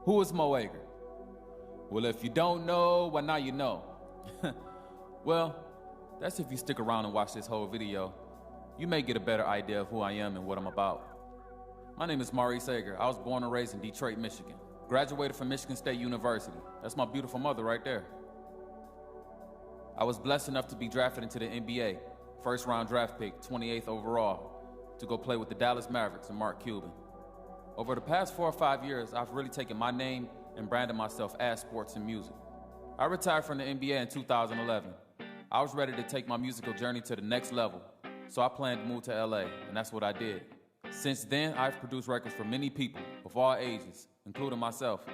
Who is Mo Ager? Well, if you don't know, well, now you know. Well, that's if you stick around and watch this whole video. You may get a better idea of who I am and what I'm about. My name is Maurice Ager. I was born and raised in Detroit, Michigan. Graduated from Michigan State University. That's my beautiful mother right there. I was blessed enough to be drafted into the NBA, first round draft pick, 28th overall, to go play with the Dallas Mavericks and Mark Cuban. Over the past 4 or 5 years, I've really taken my name and branded myself as sports and music. I retired from the NBA in 2011. I was ready to take my musical journey to the next level, so I planned to move to LA, and that's what I did. Since then, I've produced records for many people of all ages, including myself.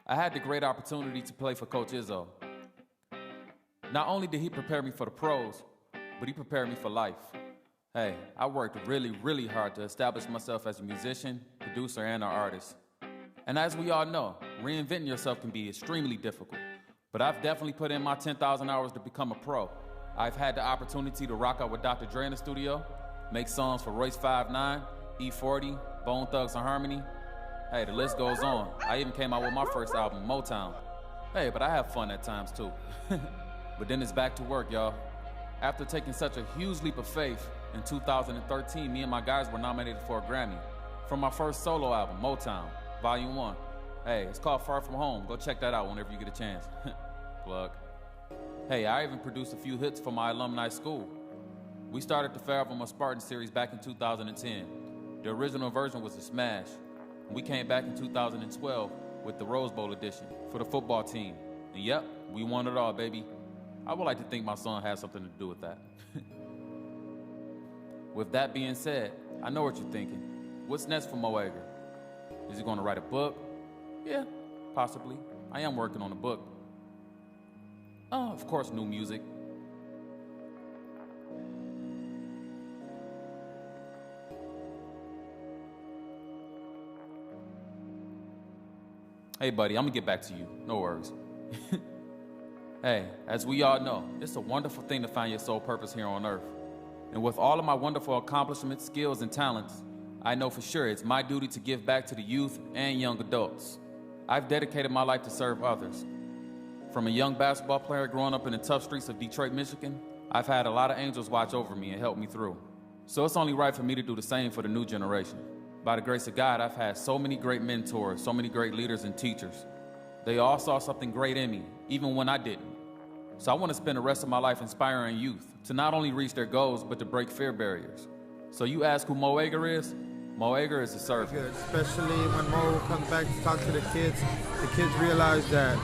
I had the great opportunity to play for Coach Izzo. Not only did he prepare me for the pros, but he prepared me for life. Hey, I worked really, really hard to establish myself as a musician, producer, and an artist. And as we all know, reinventing yourself can be extremely difficult. But I've definitely put in my 10,000 hours to become a pro. I've had the opportunity to rock out with Dr. Dre in the studio, make songs for Royce 5'9", E40, Bone Thugs and Harmony. Hey, the list goes on. I even came out with my first album, Motown. Hey, but I have fun at times too. But then it's back to work, y'all. After taking such a huge leap of faith, in 2013, me and my guys were nominated for a Grammy for my first solo album, Motown, Volume 1. Hey, it's called Far From Home. Go check that out whenever you get a chance. Plug. Hey, I even produced a few hits for my alumni school. We started the Fair of a Spartan series back in 2010. The original version was a smash. We came back in 2012 with the Rose Bowl edition for the football team. And yep, we won it all, baby. I would like to think my son has something to do with that. With that being said, I know what you're thinking. What's next for Mo Ager? Is he going to write a book? Yeah, possibly. I am working on a book. Of course, new music. Hey, buddy, I'm gonna get back to you. No worries. Hey, as we all know, it's a wonderful thing to find your sole purpose here on Earth. And with all of my wonderful accomplishments, skills, and talents, I know for sure it's my duty to give back to the youth and young adults. I've dedicated my life to serve others. From a young basketball player growing up in the tough streets of Detroit, Michigan, I've had a lot of angels watch over me and help me through. So it's only right for me to do the same for the new generation. By the grace of God, I've had so many great mentors, so many great leaders and teachers. They all saw something great in me, even when I didn't. So I want to spend the rest of my life inspiring youth to not only reach their goals, but to break fear barriers. So you ask who Mo Ager is? Mo Ager is a servant. Good, especially when Mo comes back to talk to the kids realize that,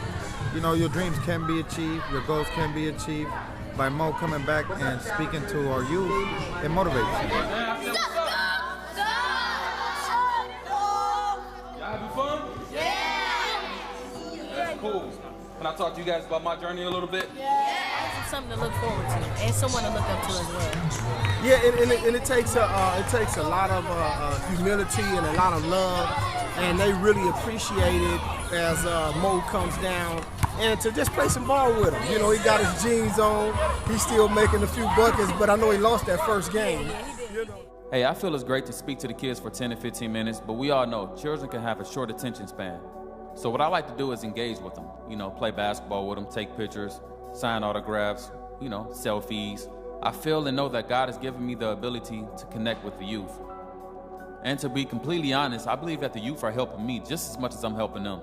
you know, your dreams can be achieved, your goals can be achieved. By Mo coming back and speaking to our youth, it motivates you. Y'all having fun? Yeah! That's cool. Can I talk to you guys about my journey a little bit? Yeah. It's something to look forward to and someone to look up to as well. Yeah, and it takes a lot of humility and a lot of love, and they really appreciate it as Mo comes down and to just play some ball with him. You know, he got his jeans on, he's still making a few buckets, but I know he lost that first game. Hey, I feel it's great to speak to the kids for 10 to 15 minutes, but we all know children can have a short attention span. So what I like to do is engage with them, you know, play basketball with them, take pictures, sign autographs, you know, selfies. I feel and know that God has given me the ability to connect with the youth. And to be completely honest, I believe that the youth are helping me just as much as I'm helping them.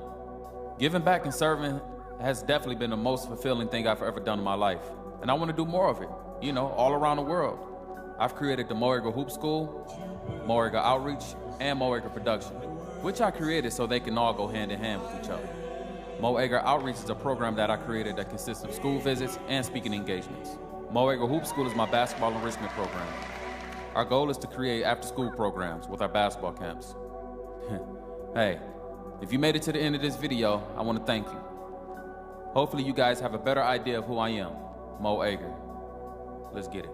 Giving back and serving has definitely been the most fulfilling thing I've ever done in my life. And I want to do more of it, you know, all around the world. I've created the Mo Ager Hoop School, Mo Ager Outreach, and Mo Ager Production, which I created so they can all go hand in hand with each other. Mo Ager Outreach is a program that I created that consists of school visits and speaking engagements. Mo Ager Hoop School is my basketball enrichment program. Our goal is to create after-school programs with our basketball camps. Hey, if you made it to the end of this video, I want to thank you. Hopefully you guys have a better idea of who I am, Mo Ager. Let's get it.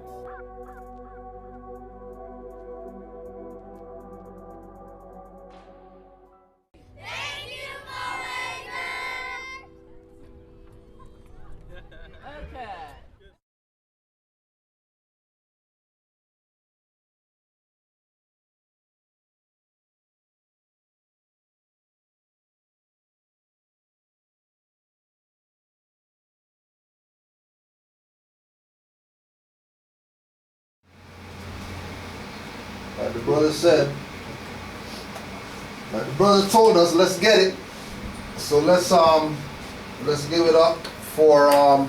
Like the brother said, like the brother told us, let's get it. So let's give it up for our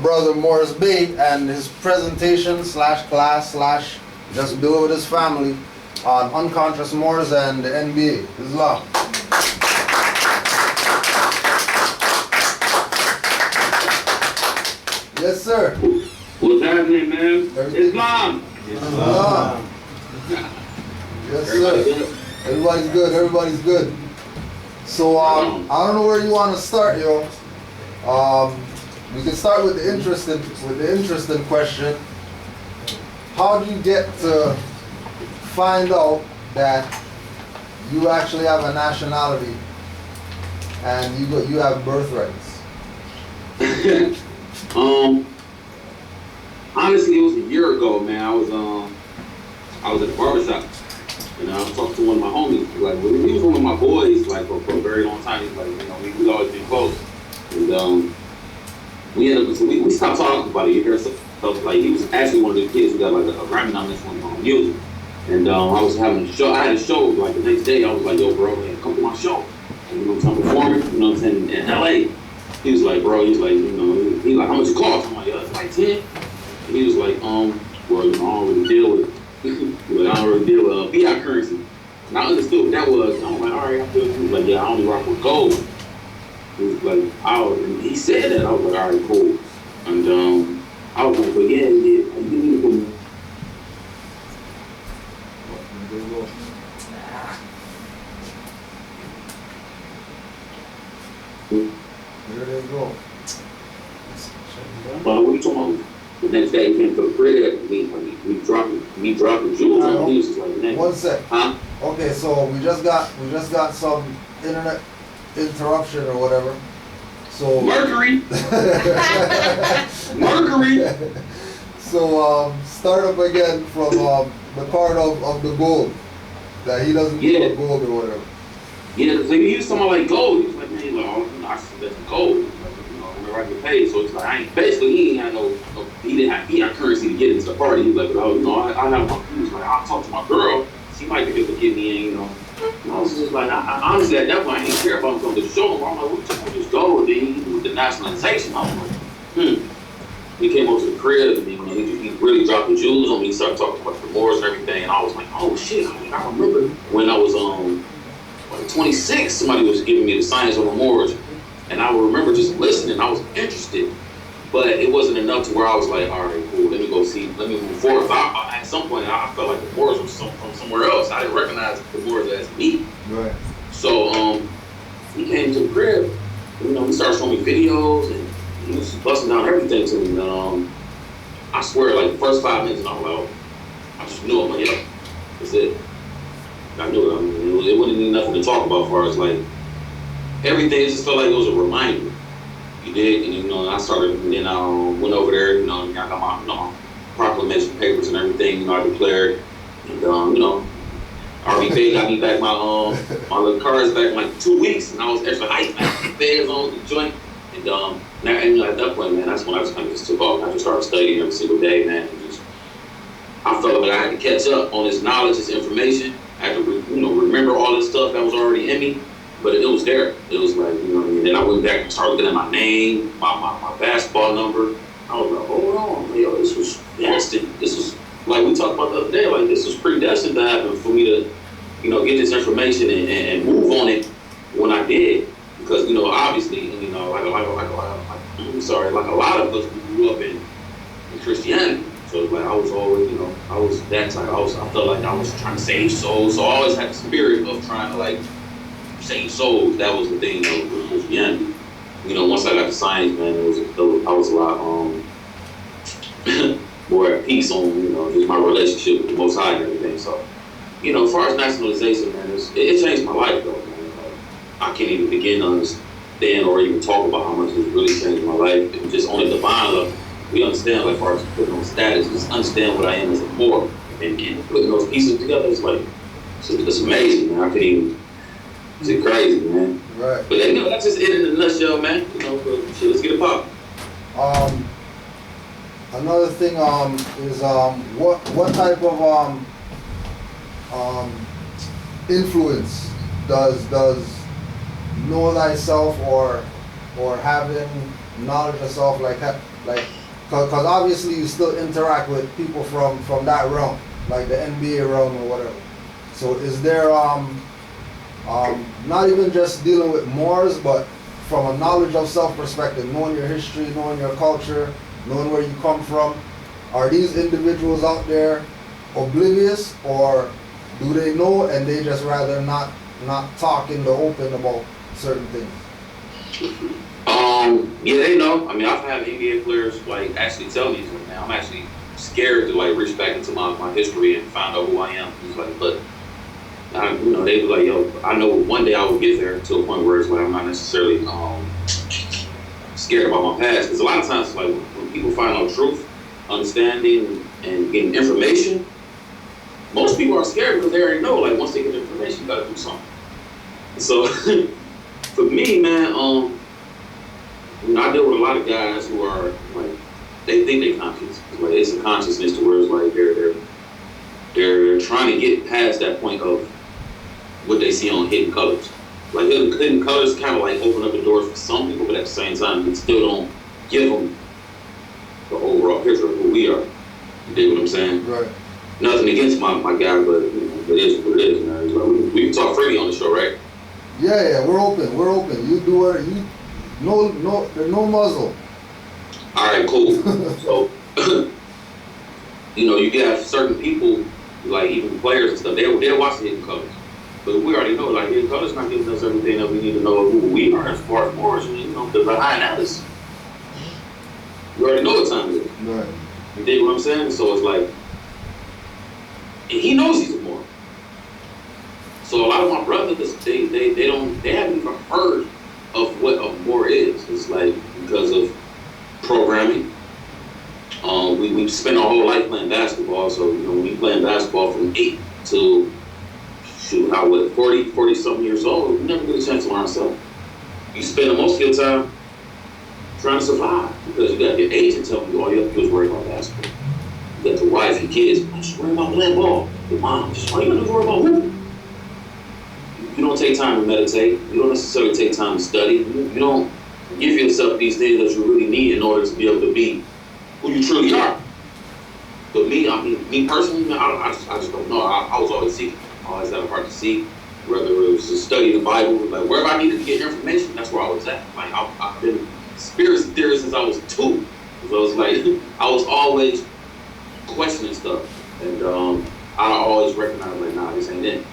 brother Morris B and his presentation / class / just do it with his family on unconscious Moors and the NBA. Islam. Yes, sir. What's happening, man? Islam. Islam. Yes, sir. Everybody's good. Everybody's good. So I don't know where you want to start, yo. We can start with the interesting question. How do you get to find out that you actually have a nationality and you have birthrights? Honestly, it was a year ago, man. I was at the barbershop, and I was talking to one of my homies. Like, he was one of my boys, like for a very long time. He's like, we always been close, and we ended up, so we stopped talking about it. You hear stuff like he was actually one of the kids who got like a Grammy nomination on music, and I was having a show. I had a show like the next day. I was like, yo, bro, man, come to my show. And, I'm performing, I'm saying, in LA. He was like, bro, he's like, he's like, how much it cost? I'm like, yeah, it's like 10. And he was like, well, I don't really deal with fiat currency. And I understood what that was. And I'm like, all right, I feel. He was like, yeah, I only rock with gold. He was like, and he said that. I was like, all right, cool. And I was like, but yeah, you need to. There they go. What are you talking about? The next day he came to the crib, me dropping jewels on me. Like, 1 sec. Huh? Okay, so we just got some internet interruption or whatever. So Mercury. Mercury. So start up again from the part of the gold that he doesn't do gold or whatever. Yeah, because he was talking about like gold. He was like, man, I said that's gold. Whenever I get paid, so it's like he didn't have fiat currency to get into the party. He was like, I have my. He was like, I'll talk to my girl. She might be able to get me in, And I was just like, I honestly at that point I didn't care about him to show him. I'm like, what you talking about this gold? Then he with the nationalization. I was like, He came over to the crib and he really dropped the jewels on me. He started talking about the wars and everything, and I was like, oh shit! I remember when I was 26, somebody was giving me the science on the Moors, and I remember just listening. I was interested, but it wasn't enough to where I was like, all right, cool, let me move forward. At some point, I felt like the Moors was from somewhere else. I didn't recognize the Moors as me. Right. So he came to the crib. He started showing me videos, and he was busting down everything to me. And I swear, like the first 5 minutes, and I was like, I just knew it. Like, yeah, that's it. I knew it. I mean, it wouldn't need nothing to talk about as far as like everything. Just felt like it was a reminder. You did, and I started, and then I went over there. I got my proclamation papers and everything. I declared, and RB got me back my little cards back in like 2 weeks, and I was extra hyped. Feds on the joint, and at that point, man, that's when I just kind of just took off. I just started studying every single day, man. And I felt like I had to catch up on this knowledge, this information. I had to, remember all this stuff that was already in me, but it was there. It was like, and then I went back and started looking at my name, my basketball number. I was like, hold on, this was destined. This was, like we talked about the other day, like this was predestined to happen for me to, get this information and move on it when I did. Because, obviously, like a lot of us grew up in Christianity. So like I was always, I was that type. I felt like I was trying to save souls. So I always had the spirit of trying to like save souls. That was the thing with Christianity. Once I got to science, man, I was a lot more at peace on, just my relationship with the Most High and everything. So, as far as nationalization, man, it changed my life though, man. I can't even begin to understand or even talk about how much it's really changed my life. And just on a divine level. We understand, like, as far as putting on status, just understand what I am as a Moor, and putting those pieces together, it's like, it's amazing, man. I can't even, it's crazy, man. Right. But that's just it in a nutshell, man. But shit, let's get it poppin'. Another thing is what type of influence does know thyself or having knowledge of self because obviously you still interact with people from that realm, like the NBA realm or whatever. So is there not even just dealing with mores, but from a knowledge of self perspective, knowing your history, knowing your culture, knowing where you come from, are these individuals out there oblivious, or do they know and they just rather not talk in the open about certain things? Yeah, they know. I mean, I've had NBA players like actually tell me something. Now I'm actually scared to like reach back into my history and find out who I am. It's like, but you know, they be like, yo, I know one day I will get there to a point where it's like I'm not necessarily scared about my past. Because a lot of times, like when people find out truth, understanding, and getting information, most people are scared because they already know. Like once they get the information, you gotta do something. So for me, man, you know, I deal with a lot of guys who are like, they think they're conscious. Like it's a consciousness to where it's like they're trying to get past that point of what they see on Hidden Colors. Like Hidden Colors kind of like open up the doors for some people, but at the same time, it still don't give them the overall picture of who we are. You dig what I'm saying? Right. Nothing against my guy, but you know, it is what it is. You know? Like, we can talk freely on the show, right? Yeah, we're open. You do it. There's no muzzle. All right, cool. So, you know, you got certain people, like even players and stuff, they'll watch the Hidden Colors. But we already know, like, Hidden Colors not giving us everything that we need to know who we are as far as more, you know, the behind Alice. We already know what time it is. Right. You dig what I'm saying? So it's like, and he knows he's a Moor. So a lot of my brothers, they haven't even heard of what a Moor is. It's like because of programming. We spend our whole life playing basketball. So you know, when we playing basketball from 8 to 40 something years old, we never get a chance to learn something. You spend the most of your time trying to survive because you got your agent telling you all you have to do is worry about basketball. You got your wife, your kids, just worry about playing ball. Your mom, just all you gotta do is worry about hooping. You don't take time to meditate. You don't necessarily take time to study. You don't give yourself these things that you really need in order to be able to be who you truly are. But me personally, man, I just don't know. I was always seeking. I always had a heart to seek. Whether it was to study the Bible, like wherever I needed to get information, that's where I was at. Like I've been a conspiracy theorist since I was 2. So I was like, I was always questioning stuff, and I always recognized like, nah, this ain't it.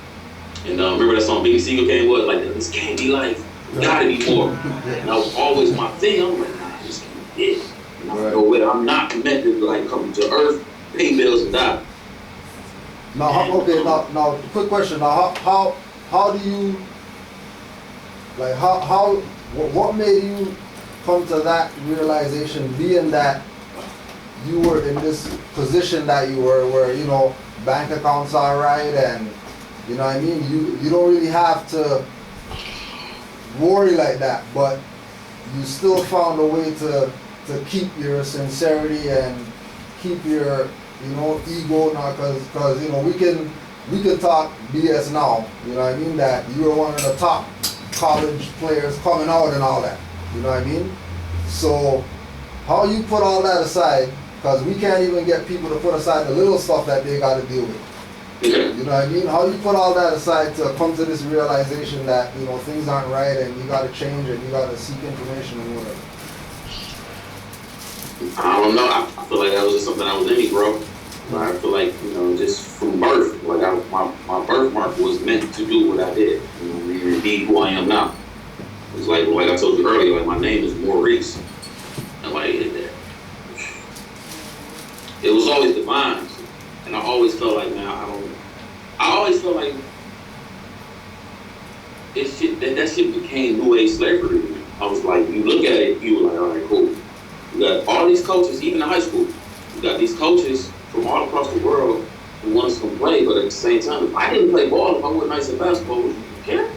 And remember that song Beanie Siegel came was like, this can't be life. Gotta be more. And that was always my thing. I'm like, nah, this can't be it. And I know what I'm not meant to like come to earth, pay bills, and die. Now, quick question. Now, how do you like what made you come to that realization, being that you were in this position that you were, where you know bank accounts are right, and you know what I mean, you don't really have to worry like that, but you still found a way to keep your sincerity and keep your ego now, because you know we can talk BS now, you know what I mean, that you were one of the top college players coming out and all that, you know what I mean. So how you put all that aside, because we can't even get people to put aside the little stuff that they got to deal with. You know what I mean? How you put all that aside to come to this realization that, you know, things aren't right and you got to change and you got to seek information and whatever? I don't know. I feel like that was just something that was in me, bro. I feel like, you know, just from birth, like my birthmark was meant to do what I did, you know, and be who I am now. It's like I told you earlier, like my name is Maurice. And like it was always divine. And I always felt like, man, I always felt like that shit became New Age slavery. I was like, you look at it, you were like, all right, cool. You got all these coaches, even in high school, you got these coaches from all across the world who want us to play, but at the same time, if I didn't play ball, if I wasn't nice at basketball, would you care?